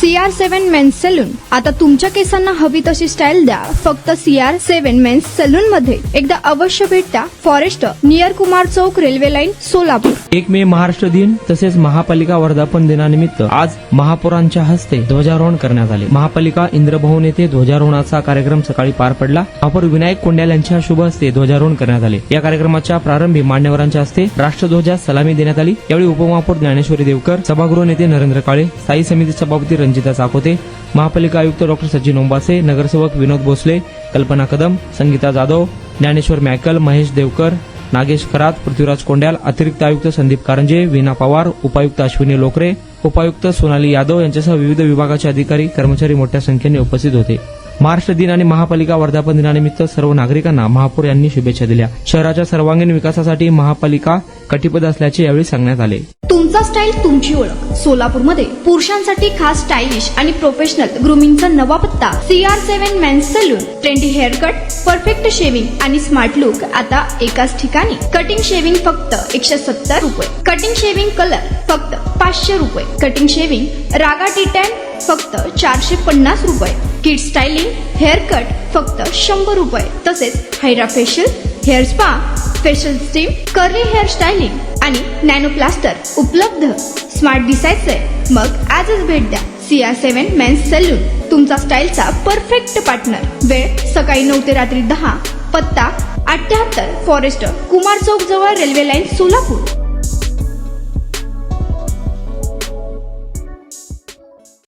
CR7 men's salon. आता तुमच्या केसांना हवी तशी स्टाईल द्या फक्त CR7 मेन्स सलून मध्ये. एकदा अवश्य भेट द्या. फॉरेस्ट नियर कुमार चौक, रेल्वे लाईन, सोलापूर. 1 मे महाराष्ट्र दिन तसेच महापालिका वर्धापन दिनानिमित्त आज महापौरांच्या हस्ते ध्वजारोहण करण्यात आले. महापालिका इंद्रभवन येथे ध्वजारोहणाचा कार्यक्रम सकाळी पार पडला. महापौर विनायक कोंड्याल यांच्या शुभ हस्ते ध्वजारोहण करण्यात आले. या कार्यक्रमाच्या प्रारंभी मान्यवरांच्या हस्ते राष्ट्रध्वजास सलामी देण्यात आली. यावेळी उपमहापौर ज्ञानेश्वरी देवकर, सभागृह नेते नरेंद्र काळे, स्थायी समिती सभापती रंजिता चाकोते, महापालिका आयुक्त डॉ. सचिन ओंबासे, नगरसेवक विनोद भोसले, कल्पना कदम, संगीता जाधव, ज्ञानेश्वर मॅकल, महेश देवकर, नागेश खरात, पृथ्वीराज कोंड्याल, अतिरिक्त आयुक्त संदीप कारंजे, वीणा पवार, उपायुक्त अश्विनी लोकरे, उपायुक्त सोनाली यादव यांच्यासह विविध विभागाचे अधिकारी, कर्मचारी मोठ्या संख्येने उपस्थित होते. महाराष्ट्र दिन आणि महापालिका वर्धापन दिनानिमित्त सर्व नागरिकांना महापौर यांनी शुभेच्छा दिल्या. शहराच्या सर्वांगीण विकासासाठी महापालिका कटिबद्ध असल्याचे यावेळी सांगण्यात आले. तुमचा स्टाईल तुमची ओळख. सोलापूरमध्ये पुरुषांसाठी खास स्टायलिश आणि प्रोफेशनल ग्रूमिंगचा नवा पत्ता CR7 men's salon. Trendy haircut, perfect shaving आणि स्मार्ट लुक आता एकाच ठिकाणी. कटिंग शेविंग फक्त 170 रुपये. कटिंग शेविंग कलर फक्त 500 रुपये. कटिंग शेविंग रागा टी10 फक्त 450 रुपये. किड स्टायलिंग हेअर कट फक्त 100 रुपये. तसेच hydra facial, hair spa, facial steam, curly hair styling आणि नॅनो प्लास्टर उपलब्ध. स्मार्ट दिसायचंय मग आजच भेट द्या CR7 मेन्स सलून. तुमचा स्टाईलचा परफेक्ट पार्टनर. वेळ सकाळी 9 ते रात्री 10. पत्ता 78 फॉरेस्ट कुमार चौक जवळ, रेल्वे लाईन, सोलापूर.